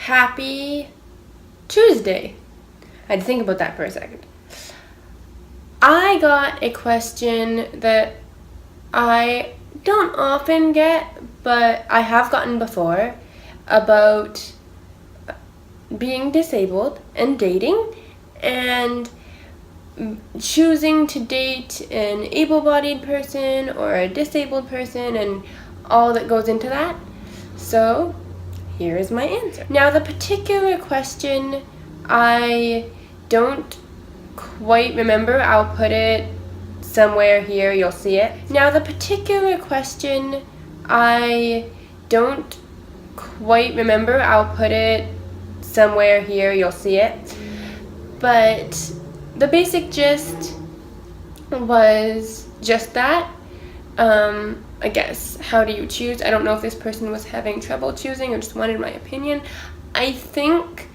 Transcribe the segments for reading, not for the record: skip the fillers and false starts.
Happy Tuesday. I had to think about that for a second. I got a question that I don't often get, but I have gotten before, about being disabled and dating and choosing to date an able-bodied person or a disabled person and all that goes into that. So here is my answer. Now, the particular question, I don't quite remember. I'll put it somewhere here, you'll see it. Now, the particular question, I don't quite remember. I'll put it somewhere here, you'll see it. But the basic gist was just that. I guess, how do you choose? I don't know if this person was having trouble choosing or just wanted my opinion. I think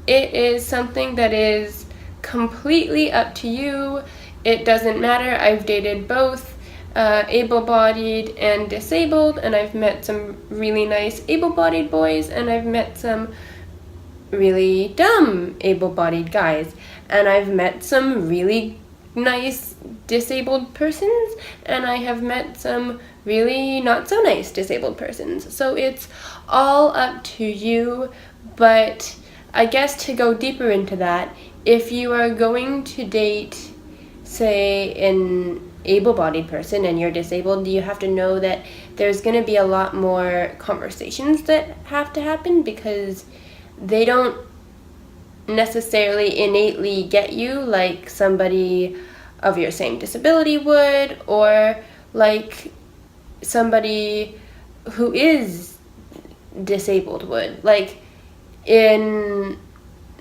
it is something that is completely up to you. It doesn't matter. I've dated both able-bodied and disabled, and I've met some really nice able-bodied boys, and I've met some really dumb able-bodied guys, and I've met some really nice disabled persons, and I have met some really not so nice disabled persons. So it's all up to you, but I guess to go deeper into that, if you are going to date, say, an able-bodied person and you're disabled, you have to know that there's going to be a lot more conversations that have to happen, because they don't necessarily innately get you like somebody of your same disability would, or like somebody who is disabled would. Like, in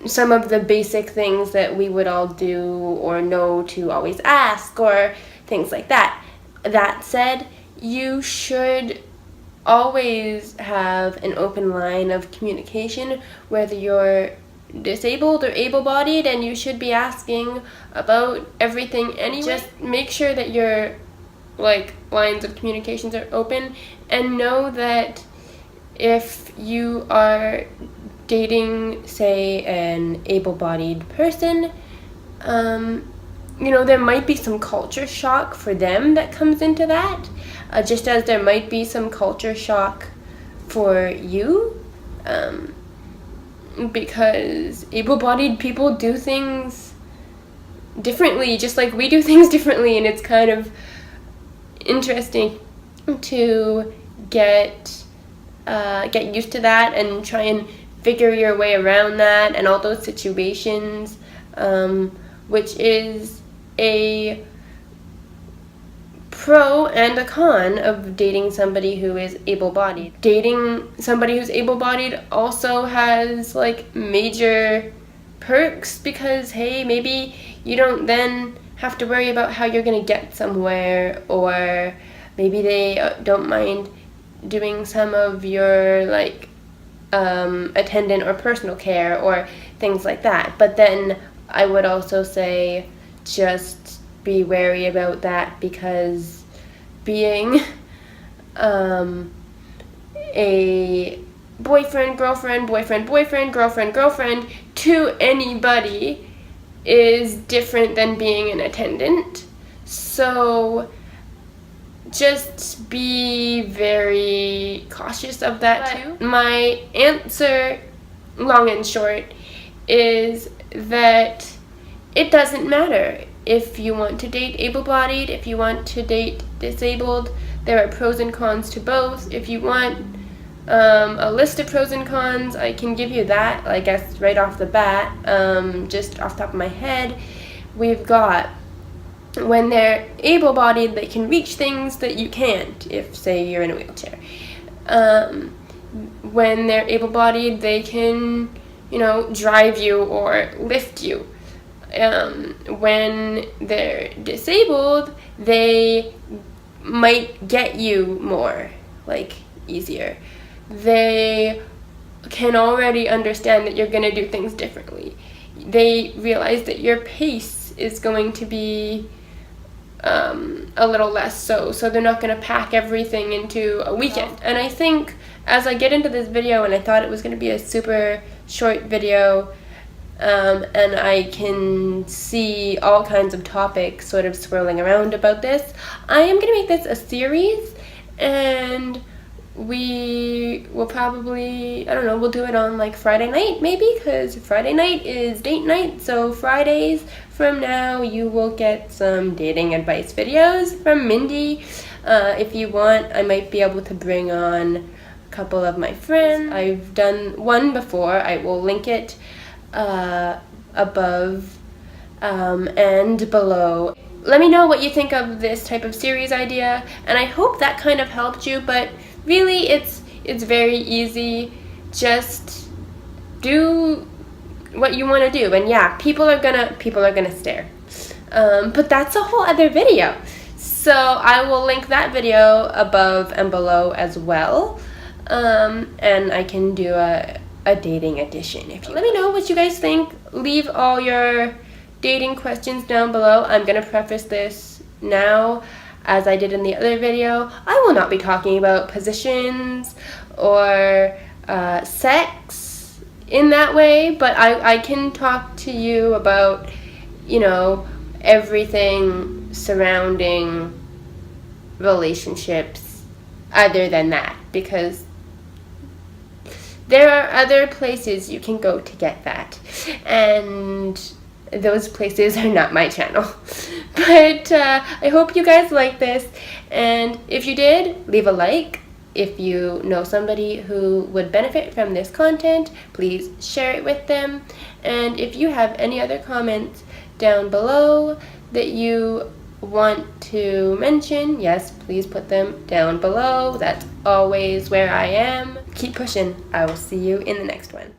some of the basic things that we would all do or know to always ask, or things like that. That said, you should always have an open line of communication, whether you're disabled or able-bodied, and you should be asking about everything anyway. Just make sure that your lines of communications are open, and know that if you are dating, say, an able-bodied person, there might be some culture shock for them that comes into that, just as there might be some culture shock for you, because able-bodied people do things differently, just like we do things differently, and it's kind of interesting to get used to that and try and figure your way around that and all those situations, which is a pro and a con of dating somebody who is able-bodied. Dating somebody who's able-bodied also has major perks, because hey, maybe you don't then have to worry about how you're going to get somewhere, or maybe they don't mind doing some of your attendant or personal care or things like that. But then I would also say just be wary about that, because being a boyfriend, girlfriend, boyfriend, boyfriend, girlfriend, girlfriend to anybody is different than being an attendant. So just be very cautious of that too. My answer, long and short, is that it doesn't matter if you want to date able-bodied, if you want to date disabled. There are pros and cons to both. If you want a list of pros and cons, I can give you that, I guess, right off the bat. Just off the top of my head, we've got, when they're able-bodied, they can reach things that you can't if, say, you're in a wheelchair. When they're able-bodied, they can, drive you or lift you. When they're disabled, they might get you more, easier. They can already understand that you're going to do things differently. They realize that your pace is going to be a little less so they're not going to pack everything into a weekend. And I think as I get into this video, and I thought it was going to be a super short video, and I can see all kinds of topics sort of swirling around about this, I am going to make this a series, and we will probably, I don't know, we'll do it on like Friday night maybe, because Friday night is date night. So Fridays from now you will get some dating advice videos from Mindy. If you want, I might be able to bring on a couple of my friends. I've done one before. I will link it above and below. Let me know what you think of this type of series idea, and I hope that kind of helped you, but really it's very easy. Just do what you want to do, and yeah, people are gonna stare, but that's a whole other video, so I will link that video above and below as well, and I can do a dating edition if you let me know what you guys think. Leave all your dating questions down below. I'm gonna preface this now, as I did in the other video. I will not be talking about positions or sex in that way, but I can talk to you about, you know, everything surrounding relationships other than that, because there are other places you can go to get that, and those places are not my channel. But I hope you guys like this, and if you did, leave a like. If you know somebody who would benefit from this content, please share it with them. And if you have any other comments down below that you want to mention, yes, please put them down below. That's always where I am. Keep pushing. I will see you in the next one.